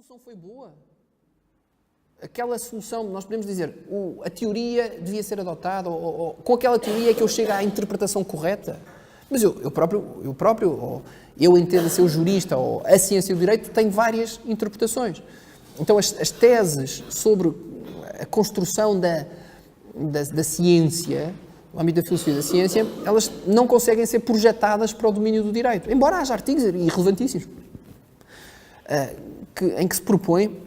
solução foi boa. Aquela solução, nós podemos dizer, a teoria devia ser adotada, ou com aquela teoria é que eu chego à interpretação correta. Mas eu entendo ser o jurista, ou a ciência do direito, tem várias interpretações. Então, as teses sobre a construção da ciência, no âmbito da filosofia da ciência, elas não conseguem ser projetadas para o domínio do direito. Embora haja artigos irrelevantíssimos em que se propõe,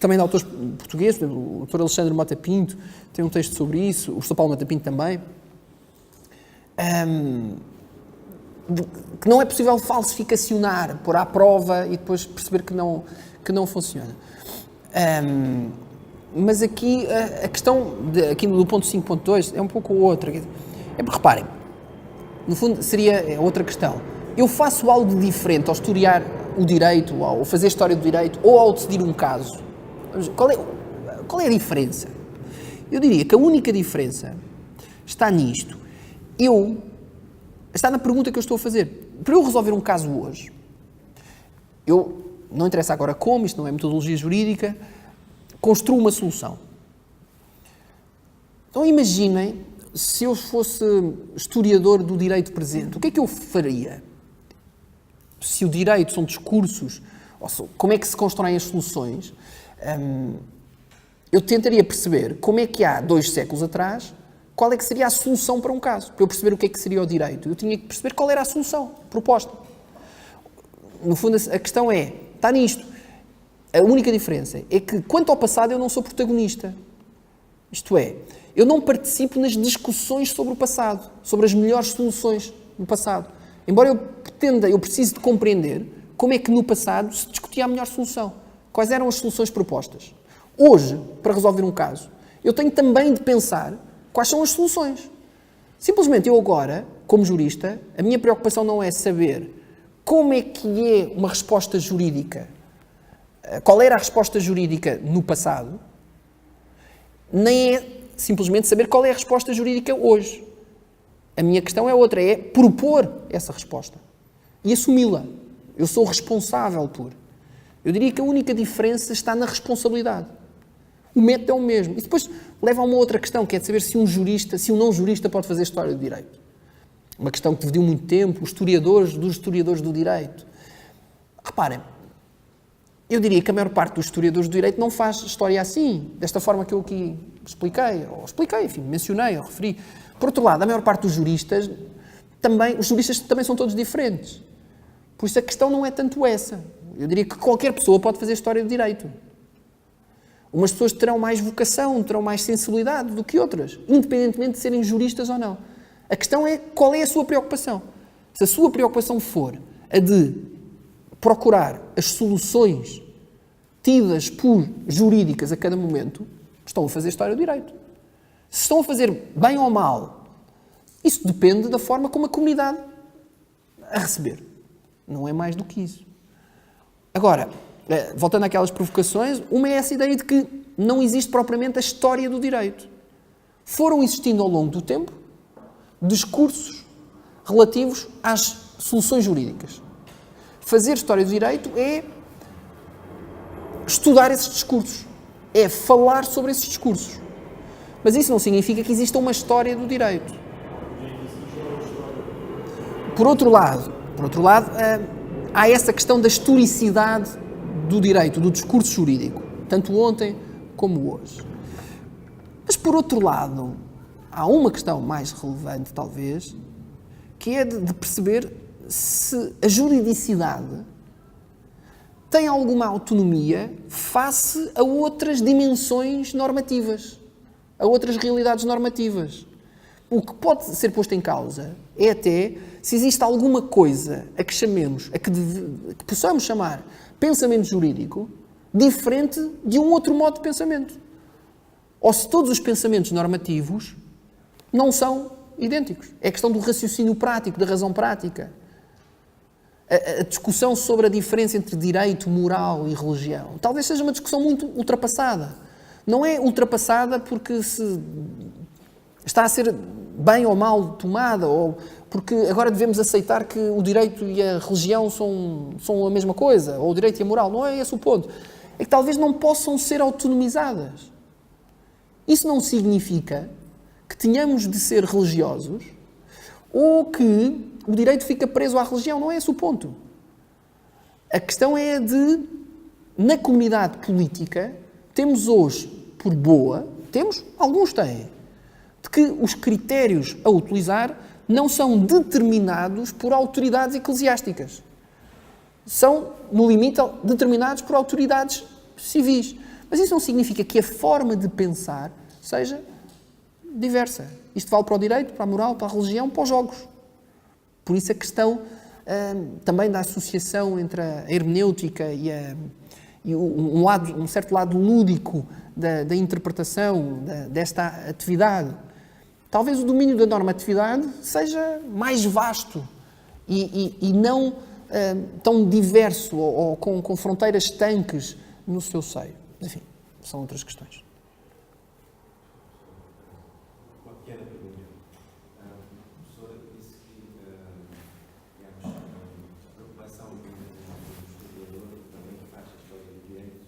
também de autores portugueses, o Dr. Alexandre Mota Pinto tem um texto sobre isso, o Sr. Paulo Mota Pinto também, que não é possível falsificacionar, pôr à prova e depois perceber que não funciona. Mas aqui a questão, aqui do ponto 5.2, é um pouco outra. É porque, reparem, no fundo seria outra questão. Eu faço algo diferente ao estudar o direito, ao fazer história do direito, ou ao decidir um caso. Qual é a diferença? Eu diria que a única diferença está nisto. Está na pergunta que eu estou a fazer. Para eu resolver um caso hoje, não interessa agora como, isto não é metodologia jurídica, construo uma solução. Então imaginem, se eu fosse historiador do direito presente, o que é que eu faria? Se o direito são discursos, como é que se constroem as soluções, eu tentaria perceber como é que há 2 séculos atrás, qual é que seria a solução para um caso. Para eu perceber o que é que seria o direito, eu tinha que perceber qual era a solução proposta. No fundo, a questão está nisto. A única diferença é que, quanto ao passado, eu não sou protagonista. Isto é, eu não participo nas discussões sobre o passado, sobre as melhores soluções no passado. Embora eu precise de compreender como é que no passado se discutia a melhor solução. Quais eram as soluções propostas. Hoje, para resolver um caso, eu tenho também de pensar quais são as soluções. Simplesmente eu agora, como jurista, a minha preocupação não é saber como é que é uma resposta jurídica, qual era a resposta jurídica no passado, nem é simplesmente saber qual é a resposta jurídica hoje. A minha questão é outra, é propor essa resposta e assumi-la. Eu sou responsável por. Eu diria que a única diferença está na responsabilidade. O método é o mesmo. E depois leva a uma outra questão, que é de saber se um não jurista pode fazer história do direito. Uma questão que dividiu muito tempo, os historiadores dos historiadores do direito. Reparem, eu diria que a maior parte dos historiadores do direito não faz história assim, desta forma que eu aqui expliquei, mencionei, ou referi. Por outro lado, a maior parte dos juristas os juristas também são todos diferentes. Por isso a questão não é tanto essa. Eu diria que qualquer pessoa pode fazer história do direito. Umas pessoas terão mais vocação, terão mais sensibilidade do que outras, independentemente de serem juristas ou não. A questão é qual é a sua preocupação. Se a sua preocupação for a de procurar as soluções tidas por jurídicas a cada momento, estão a fazer história do direito. Se estão a fazer bem ou mal, isso depende da forma como a comunidade a receber. Não é mais do que isso. Agora, voltando àquelas provocações, uma é essa ideia de que não existe propriamente a história do direito. Foram existindo ao longo do tempo discursos relativos às soluções jurídicas. Fazer história do direito é estudar esses discursos, é falar sobre esses discursos. Mas isso não significa que exista uma história do direito. Por outro lado, há essa questão da historicidade do direito, do discurso jurídico, tanto ontem como hoje. Mas, por outro lado, há uma questão mais relevante, talvez, que é de perceber se a juridicidade tem alguma autonomia face a outras dimensões normativas, a outras realidades normativas. O que pode ser posto em causa é até se existe alguma coisa a que chamemos, a que possamos chamar pensamento jurídico, diferente de um outro modo de pensamento. Ou se todos os pensamentos normativos não são idênticos. É a questão do raciocínio prático, da razão prática. A discussão sobre a diferença entre direito, moral e religião talvez seja uma discussão muito ultrapassada. Não é ultrapassada porque está a ser bem ou mal tomada, ou porque agora devemos aceitar que o direito e a religião são a mesma coisa, ou o direito e a moral. Não é esse o ponto. é que talvez não possam ser autonomizadas. Isso não significa que tenhamos de ser religiosos ou que o direito fica preso à religião. Não é esse o ponto. A questão é na comunidade política, temos hoje por boa, alguns têm, de que os critérios a utilizar não são determinados por autoridades eclesiásticas. São, no limite, determinados por autoridades civis. Mas isso não significa que a forma de pensar seja diversa. Isto vale para o direito, para a moral, para a religião, para os jogos. Por isso a questão também da associação entre a hermenêutica e um certo lado lúdico da interpretação desta atividade. Talvez o domínio da normatividade seja mais vasto e não tão diverso ou com fronteiras estanques no seu seio. Enfim, são outras questões. Uma pequena pergunta. A professora disse que a preocupação do historiador também que faz a história do direito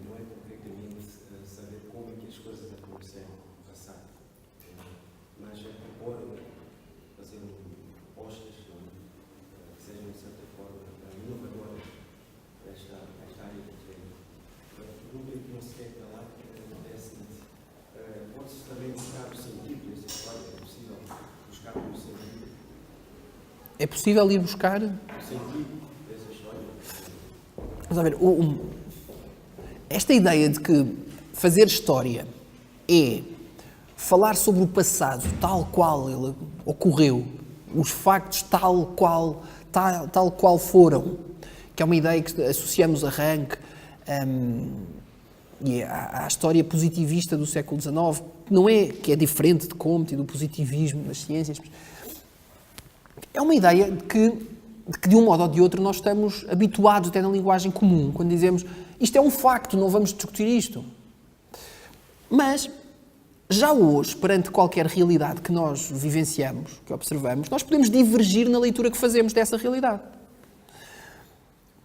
não é concretamente saber como é que as coisas aconteceram no passado, mas é propor, fazer propostas que sejam, de certa forma, inovadoras esta área do direito. A pergunta que não se quer calar é a seguinte: pode-se também buscar o sentido dessa história? É possível buscar o sentido? É possível ir buscar? O sentido dessa história? Vamos a ver, esta ideia de que fazer história é falar sobre o passado tal qual ele ocorreu, os factos tal qual foram, que é uma ideia que associamos a Rank e à história positivista do século XIX, não é que é diferente de Comte e do positivismo nas ciências. É uma ideia de que de um modo ou de outro nós estamos habituados até na linguagem comum, quando dizemos isto é um facto, não vamos discutir isto. Mas já hoje, perante qualquer realidade que nós vivenciamos, que observamos, nós podemos divergir na leitura que fazemos dessa realidade.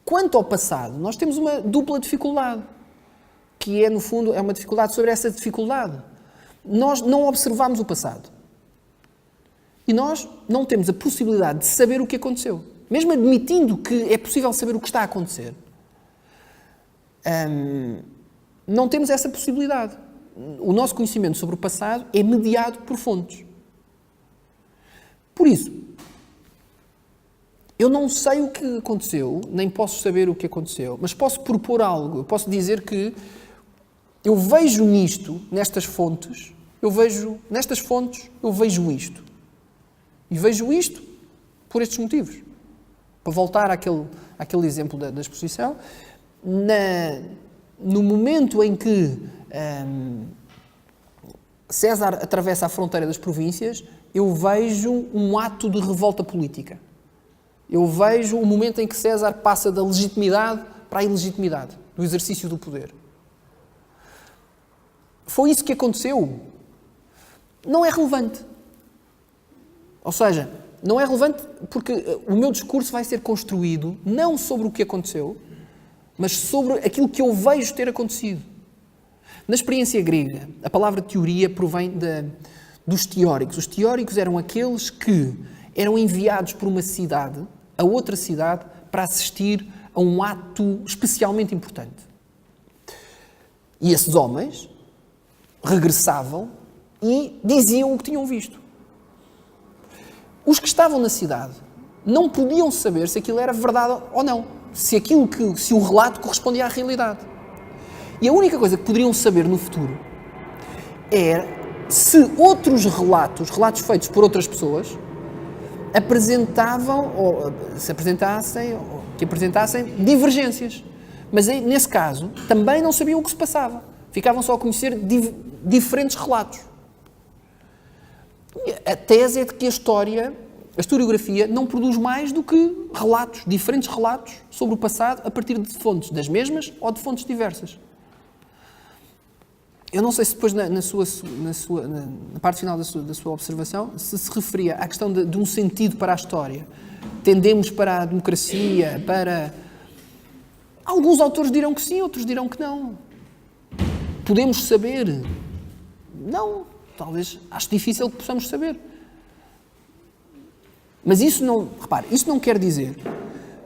Quanto ao passado, nós temos uma dupla dificuldade, que é, no fundo, uma dificuldade sobre essa dificuldade. Nós não observamos o passado. E nós não temos a possibilidade de saber o que aconteceu. Mesmo admitindo que é possível saber o que está a acontecer, não temos essa possibilidade. O nosso conhecimento sobre o passado é mediado por fontes. Por isso, eu não sei o que aconteceu, nem posso saber o que aconteceu, mas posso propor algo. Eu posso dizer que eu vejo nisto, nestas fontes, eu vejo isto. E vejo isto por estes motivos. Para voltar àquele exemplo da exposição, no momento em que César atravessa a fronteira das províncias, eu vejo um ato de revolta política. Eu vejo o momento em que César passa da legitimidade para a ilegitimidade, do exercício do poder. Foi isso que aconteceu? Não é relevante. Ou seja, não é relevante porque o meu discurso vai ser construído não sobre o que aconteceu, mas sobre aquilo que eu vejo ter acontecido. Na experiência grega, a palavra teoria provém dos teóricos. Os teóricos eram aqueles que eram enviados por uma cidade a outra cidade para assistir a um ato especialmente importante. E esses homens regressavam e diziam o que tinham visto. Os que estavam na cidade não podiam saber se aquilo era verdade ou não, se o relato correspondia à realidade. E a única coisa que poderiam saber no futuro era se outros relatos feitos por outras pessoas, apresentassem divergências. Mas aí, nesse caso, também não sabiam o que se passava. Ficavam só a conhecer diferentes relatos. A tese é de que a historiografia não produz mais do que diferentes relatos sobre o passado a partir de fontes das mesmas ou de fontes diversas. Eu não sei se depois na parte final da sua observação se referia à questão de um sentido para a história. Tendemos para a democracia, para... Alguns autores dirão que sim, outros dirão que não. Podemos saber? Não, talvez, acho difícil que possamos saber. Mas isso não quer dizer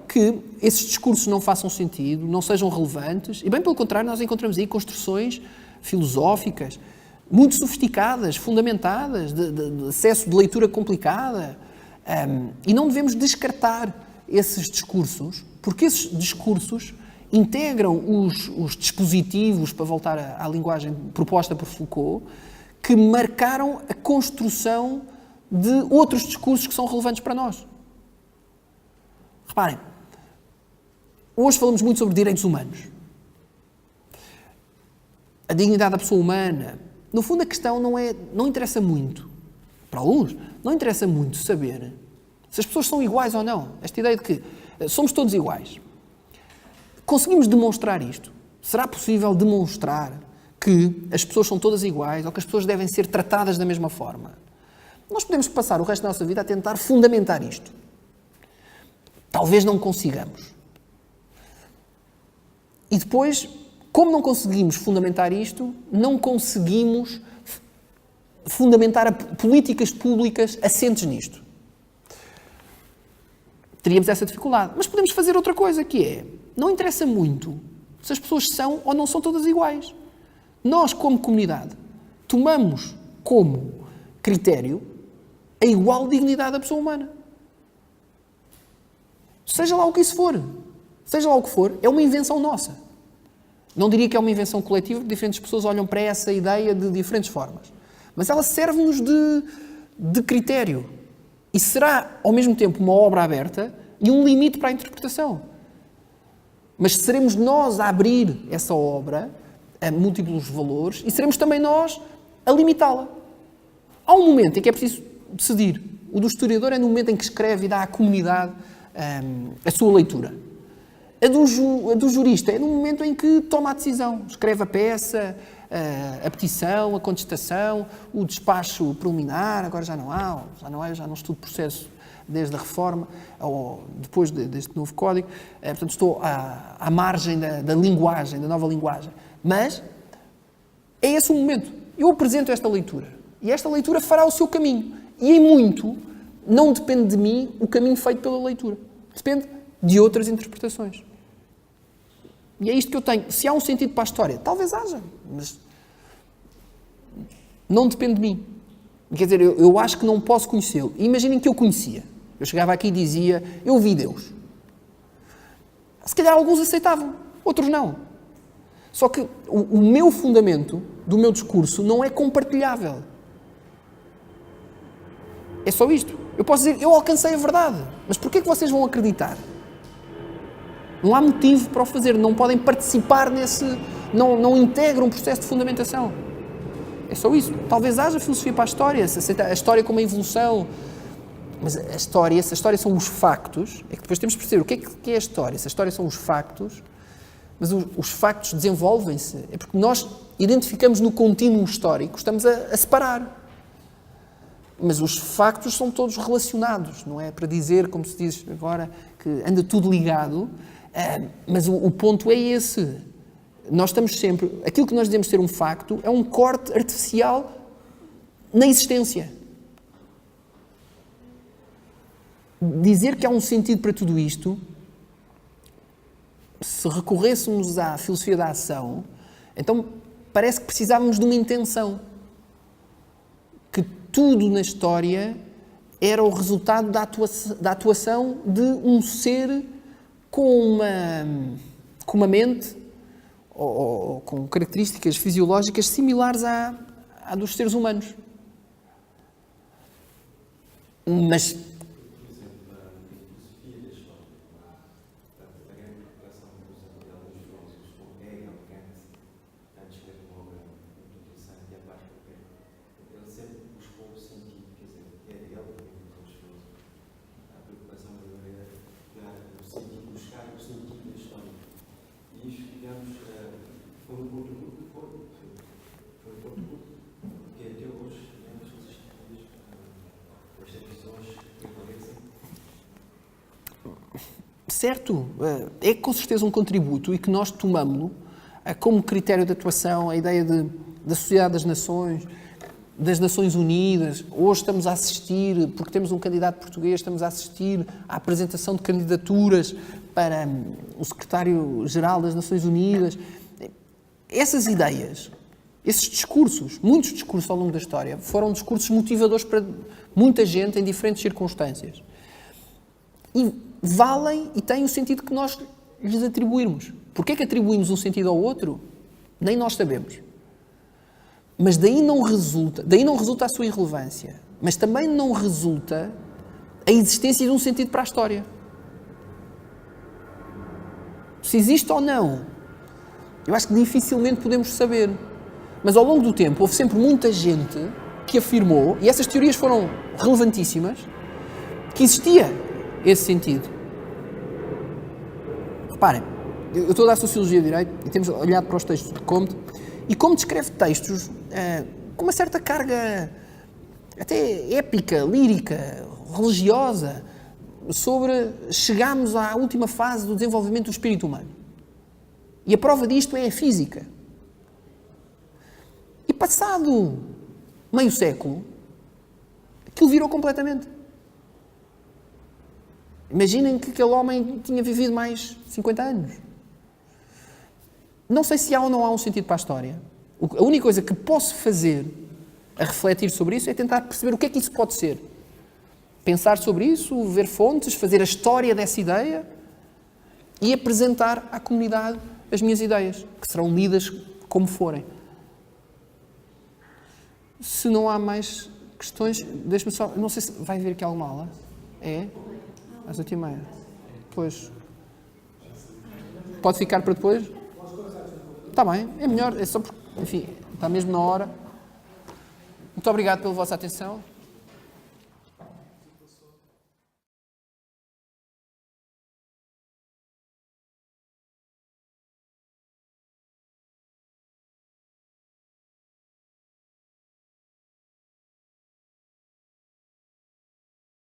que esses discursos não façam sentido, não sejam relevantes, e bem pelo contrário, nós encontramos aí construções filosóficas muito sofisticadas, fundamentadas, de acesso de leitura complicada, e não devemos descartar esses discursos, porque esses discursos integram os dispositivos, para voltar à linguagem proposta por Foucault, que marcaram a construção de outros discursos que são relevantes para nós. Reparem, hoje falamos muito sobre direitos humanos. A dignidade da pessoa humana. No fundo, a questão não interessa muito. Para alguns, não interessa muito saber se as pessoas são iguais ou não. Esta ideia de que somos todos iguais. Conseguimos demonstrar isto? Será possível demonstrar que as pessoas são todas iguais ou que as pessoas devem ser tratadas da mesma forma? Nós podemos passar o resto da nossa vida a tentar fundamentar isto. Talvez não consigamos. E depois, como não conseguimos fundamentar isto, não conseguimos fundamentar políticas públicas assentes nisto. Teríamos essa dificuldade. Mas podemos fazer outra coisa, que é, não interessa muito se as pessoas são ou não são todas iguais. Nós, como comunidade, tomamos como critério a igual dignidade da pessoa humana. Seja lá o que isso for. Seja lá o que for, é uma invenção nossa. Não diria que é uma invenção coletiva, porque diferentes pessoas olham para essa ideia de diferentes formas. Mas ela serve-nos de critério. E será, ao mesmo tempo, uma obra aberta e um limite para a interpretação. Mas seremos nós a abrir essa obra a múltiplos valores e seremos também nós a limitá-la. Há um momento em que é preciso decidir. O do historiador é no momento em que escreve e dá à comunidade a sua leitura. A do jurista é no momento em que toma a decisão. Escreve a peça, a petição, a contestação, o despacho preliminar, agora já não há, já não estudo processo desde a reforma, ou depois deste novo código. Portanto, estou à margem da linguagem, da nova linguagem. Mas é esse o momento. Eu apresento esta leitura. E esta leitura fará o seu caminho. E em muito, não depende de mim o caminho feito pela leitura. Depende de outras interpretações. E é isto que eu tenho. Se há um sentido para a história, talvez haja, mas não depende de mim. Quer dizer, eu acho que não posso conhecê-lo. Imaginem que eu conhecia. Eu chegava aqui e dizia, eu vi Deus. Se calhar alguns aceitavam, outros não. Só que o meu fundamento do meu discurso não é compartilhável. É só isto. Eu posso dizer, eu alcancei a verdade. Mas porquê é que vocês vão acreditar? Não há motivo para o fazer. Não podem participar nesse... Não integram um processo de fundamentação. É só isso. Talvez haja filosofia para a história. Se aceita a história como a evolução. Mas se a história são os factos, é que depois temos de perceber o que é a história. Se a história são os factos, mas os factos desenvolvem-se. É porque nós identificamos no contínuo histórico, estamos a separar. Mas os factos são todos relacionados, não é para dizer, como se diz agora, que anda tudo ligado, mas o ponto é esse. Nós estamos sempre... Aquilo que nós dizemos ser um facto é um corte artificial na existência. Dizer que há um sentido para tudo isto, se recorrêssemos à filosofia da ação, então parece que precisávamos de uma intenção. Que tudo na história era o resultado da atuação de um ser com uma mente ou com características fisiológicas similares à dos seres humanos. Mas certo, é com certeza um contributo e que nós tomamos-lo como critério de atuação, a ideia da Sociedade das Nações Unidas. Hoje estamos a assistir, porque temos um candidato português, estamos a assistir à apresentação de candidaturas para o secretário-geral das Nações Unidas. Essas ideias, esses discursos, muitos discursos ao longo da história, foram discursos motivadores para muita gente em diferentes circunstâncias. E valem e têm o sentido que nós lhes atribuirmos. Porquê é que atribuímos um sentido ao outro? Nem nós sabemos. Mas daí não resulta a sua irrelevância. Mas também não resulta a existência de um sentido para a história. Se existe ou não, eu acho que dificilmente podemos saber. Mas ao longo do tempo houve sempre muita gente que afirmou, e essas teorias foram relevantíssimas, que existia esse sentido. Reparem, eu estou a dar Sociologia de Direito e temos olhado para os textos de Comte, e Comte escreve textos com uma certa carga até épica, lírica, religiosa, sobre chegarmos à última fase do desenvolvimento do espírito humano. E a prova disto é a física. E passado meio século, aquilo virou completamente. Imaginem que aquele homem tinha vivido mais 50 anos. Não sei se há ou não há um sentido para a história. A única coisa que posso fazer a refletir sobre isso é tentar perceber o que é que isso pode ser. Pensar sobre isso, ver fontes, fazer a história dessa ideia e apresentar à comunidade as minhas ideias, que serão lidas como forem. Se não há mais questões, deixa-me só... Não sei se vai haver aqui alguma aula. É? Às 8h30. Pois. Pode ficar para depois? Está bem, é melhor. É só porque, enfim, está mesmo na hora. Muito obrigado pela vossa atenção.